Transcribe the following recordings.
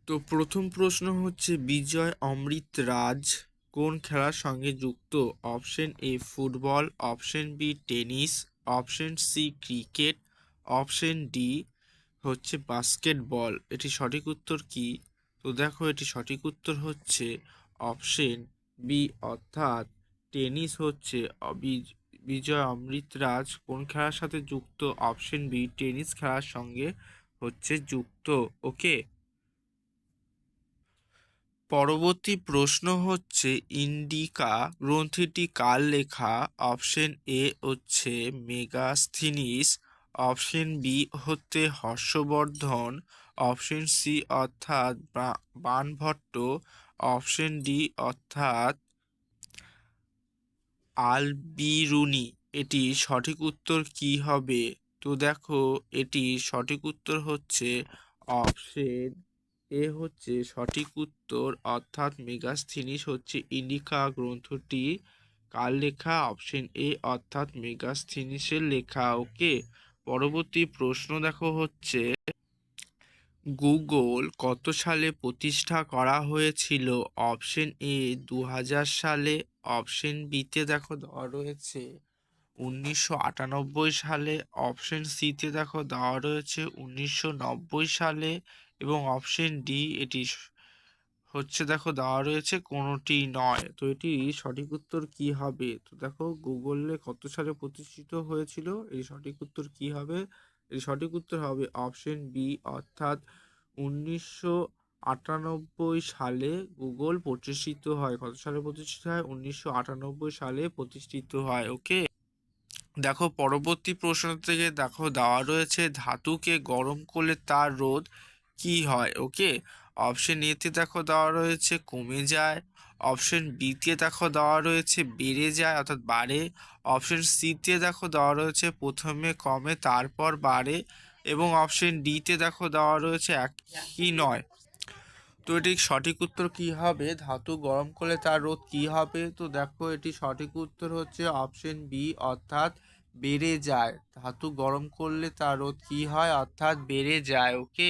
তো প্রথম প্রশ্ন হচ্ছে বিজয় অমৃতরাজ কোন খেলার সঙ্গে যুক্ত? Option A football, option B tennis, option C cricket, option D হচ্ছে বাস্কেটবল। এটি সঠিক উত্তর কি? তো দেখো, এটি সঠিক উত্তর হচ্ছে অপশন বি, অর্থাৎ টেনিস হচ্ছে বিজয় অমৃতরাজ কোন খেলার সাথে যুক্ত? অপশন বি, টেনিস খেলার সঙ্গে হচ্ছে যুক্ত। ওকে, পরবর্তী প্রশ্ন হচ্ছে ইন্ডিকা গ্রন্থিটি কার লেখা? অপশন এ হচ্ছে মেগাস্থিনিস, অপশন বি হচ্ছে হর্ষবর্ধন, অপশন সি অর্থাৎ বাণভট্ট, অপশন ডি অর্থাৎ আল-বিরুনি। এটি সঠিক উত্তর কি হবে? তো দেখো, এটি সঠিক উত্তর হচ্ছে অপশন এ হচ্ছে সঠিক উত্তর, অর্থাৎ মেগাস্থিনিস হচ্ছে ইন্ডিকা গ্রন্থটি কার লেখা? অপশন এ অর্থাৎ মেগাস্থিনিসের লেখা। ওকে, পরবর্তী প্রশ্ন দেখো হচ্ছে গুগল কত সালে প্রতিষ্ঠা করা হয়েছিল? অপশন এ 2000 সালে, অপশন বিতে দেখো দেওয়া রয়েছে 1998 সালে, অপশন সিতে দেখো দেওয়া রয়েছে 1990 সালে, এবং অপশন ডি এটি হচ্ছে দেখো দেওয়া রয়েছে কোনোটি নয়। তো এটি সঠিক উত্তর কি হবে? তো দেখো, গুগলে কত সালে প্রতিষ্ঠিত হয়েছিল, এই সঠিক উত্তর কি হবে? এই সঠিক উত্তর হবে অপশন বি, অর্থাৎ 1998 সালে গুগল প্রতিষ্ঠিত হয়। কত সালে প্রতিষ্ঠিত হয়? 1998 সালে প্রতিষ্ঠিত হয়। ওকে, দেখো পরবর্তী প্রশ্ন থেকে দেখো দেওয়া রয়েছে ধাতুকে গরম করলে তার রোধ কি হয়? ওকে, অপশন এতে দেখো দেওয়া রয়েছে কমে যায়, অপশন বিতে দেখো দেওয়া রয়েছে বেড়ে যায় অর্থাৎ বাড়ে, অপশন সিতে দেখো দেওয়া রয়েছে প্রথমে কমে তারপর বাড়ে, এবং অপশন ডিতে দেখো দেওয়া রয়েছে একই নয়। তো এটি সঠিক উত্তর কি হবে? ধাতু গরম করলে তার রোধ কি হবে? তো দেখো, এটি সঠিক উত্তর হচ্ছে অপশন বি, অর্থাৎ বেড়ে যায়। ধাতু গরম করলে তার রোধ কি হয়? অর্থাৎ বেড়ে যায়। ওকে,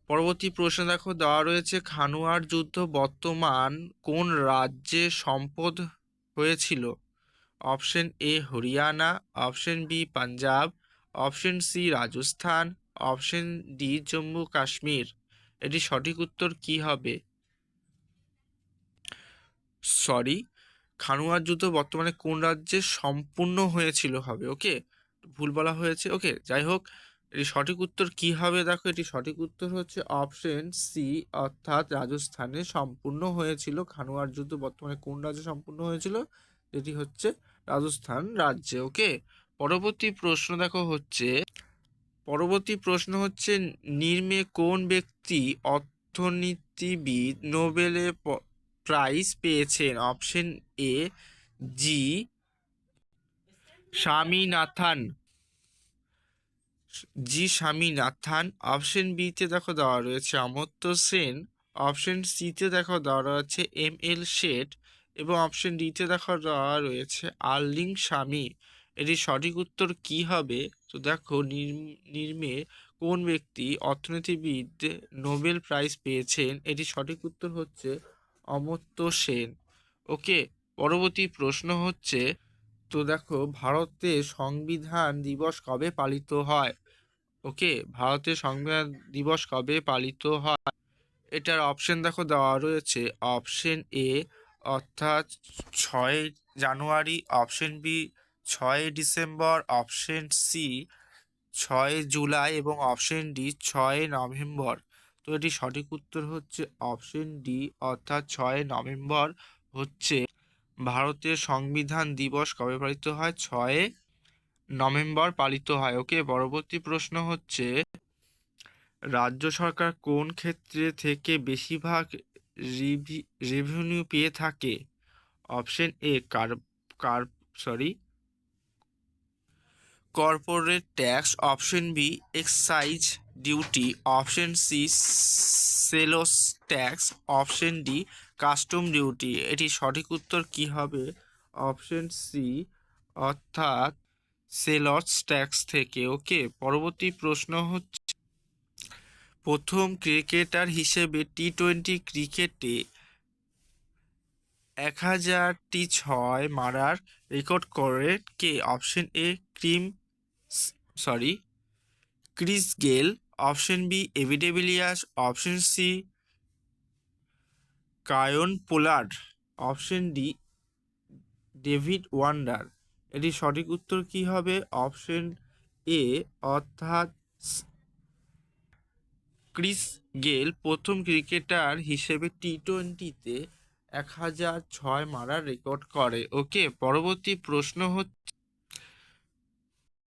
পরবর্তী প্রশ্ন দেখো দেওয়া রয়েছে খানুয়ার যুদ্ধ বর্তমান কোন রাজ্যে সম্পদ হয়েছিল? Option A Haryana, option B Punjab, option C Rajasthan, option D Jammu Kashmir. এটি সঠিক উত্তর কি হবে? সরি, খানুয়ার যুদ্ধ বর্তমানে কোন রাজ্যে সম্পূর্ণ হয়েছিল হবে। ওকে, ভুল বলা হয়েছে। ওকে, যাই হোক, এটি সঠিক উত্তর কি হবে? দেখো, এটি সঠিক উত্তর হচ্ছে অপশন সি, অর্থাৎ রাজস্থানে সম্পূর্ণ হয়েছিল। খানুয়ার যুদ্ধ বর্তমানে কোন রাজ্যে সম্পূর্ণ হয়েছিল? এটি হচ্ছে রাজস্থান রাজ্যে। ওকে, পরবর্তী প্রশ্ন হচ্ছে নিম্নে কোন ব্যক্তি অর্থনীতিবিদ নোবেল প্রাইজ পেয়েছেন? Option A G Swaminathan, option বিতে দেখো দেওয়া রয়েছে অমর্ত্য সেন, অপশন সিতে দেখো দেওয়া রয়েছে এম.এল. শেঠ, এবং অপশন ডিতে দেখো দেওয়া রয়েছে আর্লিং স্বামী। এটি সঠিক উত্তর কি হবে? তো দেখো, নিম্নে কোন ব্যক্তি অর্থনীতিবিদ নোবেল প্রাইজ পেয়েছেন? এটি সঠিক উত্তর হচ্ছে অমর্ত্য সেন। ওকে, পরবর্তী প্রশ্ন হচ্ছে, তো দেখো ভারতের সংবিধান দিবস কবে পালিত হয়? ওকে, ভারতের সংবিধান দিবস কবে পালিত হয়? এটার অপশন দেখো দেওয়া রয়েছে অপশন এ অর্থাৎ 6 January, option B 6 December, option C 6 July, এবং অপশন ডি 6 নভেম্বর। তো এটি সঠিক উত্তর হচ্ছে অপশন ডি, অর্থাৎ 6 নভেম্বর হচ্ছে ভারতের সংবিধান দিবস কবে পালিত হয়? 6 নভেম্বর পালিত হয়। ওকে, পরবর্তী প্রশ্ন হচ্ছে রাজ্য সরকার কোন ক্ষেত্রে থেকে বেশিরভাগ রেভিনিউ পেয়ে থাকে? অপশন এ কার sorry corporate tax, option B excise duty, option C sales tax, option D custom duty. এটি সঠিক উত্তর কি হবে? অপশন সি, অর্থাৎ সেলস ট্যাক্স থেকে। ওকে, পরবর্তী প্রশ্ন হচ্ছে প্রথম ক্রিকেটার হিসেবে টি-20 ক্রিকেটে 1000টি ছয় মারার রেকর্ড করেন কে? Option A Chris Gayle, option B AB de Villiers, option C Kieron Pollard, option D David Warner. এটি সঠিক উত্তর কি হবে? অপশন এ অর্থাৎ ক্রিস গেল প্রথম ক্রিকেটার হিসেবে টি-20তে 1000 ছয় মারার রেকর্ড করে। ওকে, পরবর্তী প্রশ্ন হচ্ছে